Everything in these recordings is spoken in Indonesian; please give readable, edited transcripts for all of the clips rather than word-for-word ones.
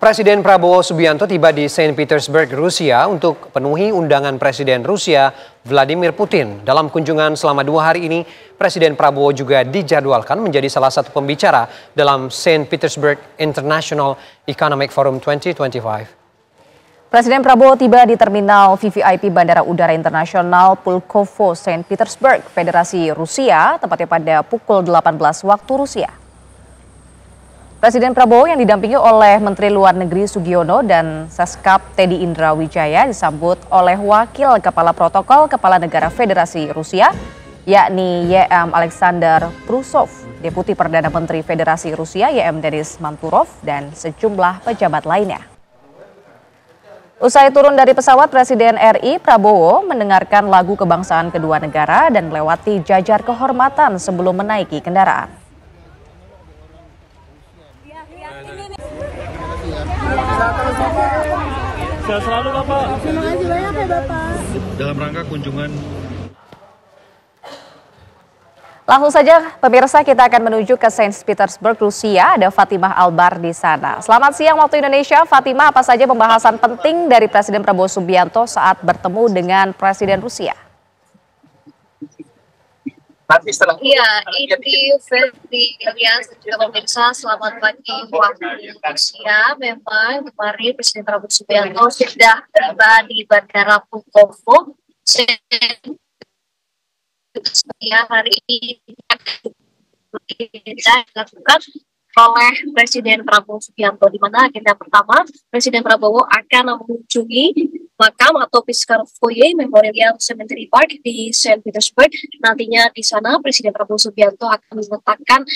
Presiden Prabowo Subianto tiba di Saint Petersburg, Rusia untuk penuhi undangan Presiden Rusia Vladimir Putin. Dalam kunjungan selama 2 hari ini, Presiden Prabowo juga dijadwalkan menjadi salah satu pembicara dalam Saint Petersburg International Economic Forum 2025. Presiden Prabowo tiba di Terminal VVIP Bandara Udara Internasional Pulkovo, Saint Petersburg, Federasi Rusia, tepatnya pada pukul 18 waktu Rusia. Presiden Prabowo yang didampingi oleh Menteri Luar Negeri Sugiono dan Seskap Teddy Indra Wijaya disambut oleh Wakil Kepala Protokol Kepala Negara Federasi Rusia, yakni YM Alexander Prusov, Deputi Perdana Menteri Federasi Rusia YM Denis Manturov, dan sejumlah pejabat lainnya. Usai turun dari pesawat, Presiden RI Prabowo mendengarkan lagu kebangsaan kedua negara dan melewati jajar kehormatan sebelum menaiki kendaraan. Sehat selalu Bapak. Terima kasih banyak ya Bapak. Dalam rangka kunjungan. Langsung saja pemirsa, kita akan menuju ke Saint Petersburg, Rusia. Ada Fatimah Albar di sana. Selamat siang waktu Indonesia. Fatimah, apa saja pembahasan penting dari Presiden Prabowo Subianto saat bertemu dengan Presiden Rusia? Nanti setelah ini Ferdi Ilyas dan juga pemirsa, selamat pagi waktu Rusia. Memang kemarin Presiden Prabowo Subianto sudah tiba di Bandara Pulkovo. Hari ini dilakukan oleh Presiden Prabowo Subianto, di mana agenda pertama Presiden Prabowo akan mengunjungi makam atau Piskar Foyer Memorial Cemetery Park di Saint Petersburg. Nantinya di sana Presiden Prabowo Subianto akan meletakkan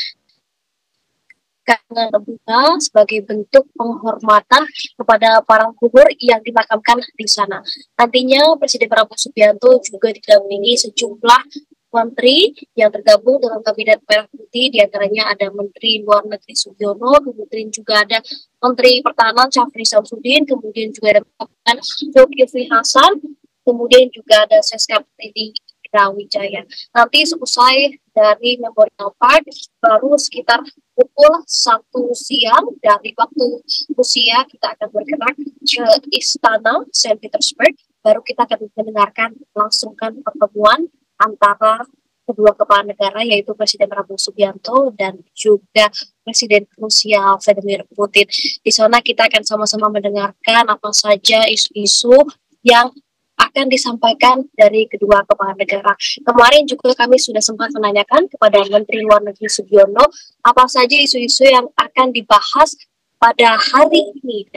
bunga sebagai bentuk penghormatan kepada para kubur yang dimakamkan di sana. Nantinya Presiden Prabowo Subianto juga didampingi sejumlah menteri yang tergabung dalam kabinet merah putih, diantaranya ada Menteri Luar Negeri Sugiono, kemudian juga ada Menteri Pertahanan Syafri Samsudin, kemudian juga ada Zulkifli Hasan, kemudian juga ada Seskap Teddy Indra Wijaya. Nanti selesai dari Memorial Park, baru sekitar pukul 1 siang dari waktu Rusia, kita akan bergerak ke Istana Saint Petersburg. Baru kita akan mendengarkan langsungkan pertemuan antara kedua kepala negara, yaitu Presiden Prabowo Subianto dan juga Presiden Rusia Vladimir Putin. Di sana kita akan sama-sama mendengarkan apa saja isu-isu yang akan disampaikan dari kedua kepala negara. Kemarin juga kami sudah sempat menanyakan kepada Menteri Luar Negeri Sugiono apa saja isu-isu yang akan dibahas pada hari ini.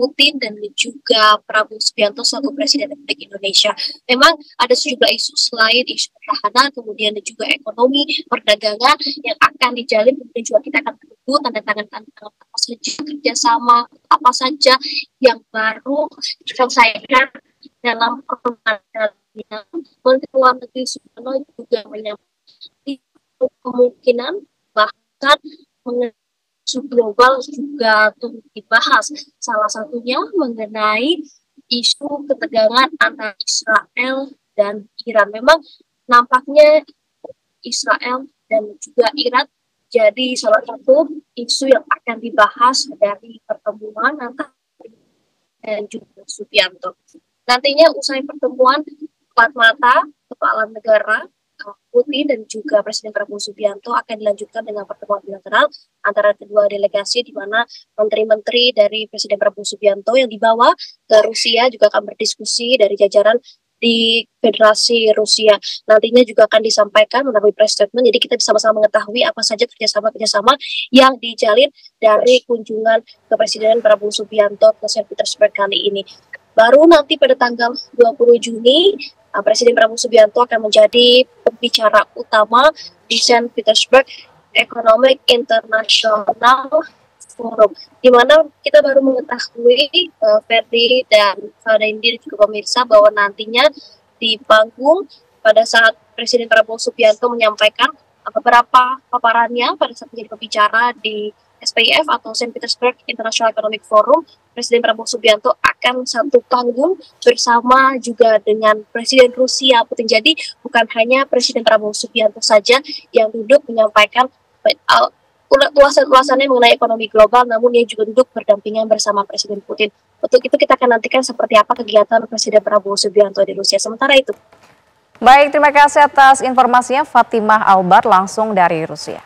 Putin dan juga Prabowo Subianto selaku Presiden Republik Indonesia. Memang ada sejumlah isu selain isu pertahanan, kemudian juga ekonomi, perdagangan yang akan dijalin, kemudian juga kita akan menunggu tanda tangan apa saja kerjasama, apa saja yang baru diselesaikan dalam pertemuan. Menteri Luar Negeri Sugiono juga menyampaikan kemungkinan bahkan isu global juga turut dibahas. Salah satunya mengenai isu ketegangan antara Israel dan Iran. Memang nampaknya Israel dan juga Iran jadi salah satu isu yang akan dibahas dari pertemuan antara dan juga Subianto. Nantinya usai pertemuan empat mata kepala negara Putin dan juga Presiden Prabowo Subianto akan dilanjutkan dengan pertemuan bilateral antara kedua delegasi, di mana menteri-menteri dari Presiden Prabowo Subianto yang dibawa ke Rusia juga akan berdiskusi dari jajaran di Federasi Rusia. Nantinya juga akan disampaikan melalui press statement, jadi kita bisa sama-sama mengetahui apa saja kerjasama-kerjasama yang dijalin dari kunjungan ke Presiden Prabowo Subianto ke Saint Petersburg kali ini. Baru nanti pada tanggal 20 Juni, Presiden Prabowo Subianto akan menjadi pembicara utama di Saint Petersburg Economic International Forum, di mana kita baru mengetahui Ferdi dan Fadindi juga pemirsa bahwa nantinya di panggung pada saat Presiden Prabowo Subianto menyampaikan beberapa paparannya pada saat menjadi pembicara di SPIF atau Saint Petersburg International Economic Forum, Presiden Prabowo Subianto akan satu panggung bersama juga dengan Presiden Rusia Putin. Jadi bukan hanya Presiden Prabowo Subianto saja yang duduk menyampaikan ulasannya mengenai ekonomi global, namun ia juga duduk berdampingan bersama Presiden Putin. Untuk itu kita akan nantikan seperti apa kegiatan Presiden Prabowo Subianto di Rusia. Sementara itu. Baik, terima kasih atas informasinya Fatimah Albar langsung dari Rusia.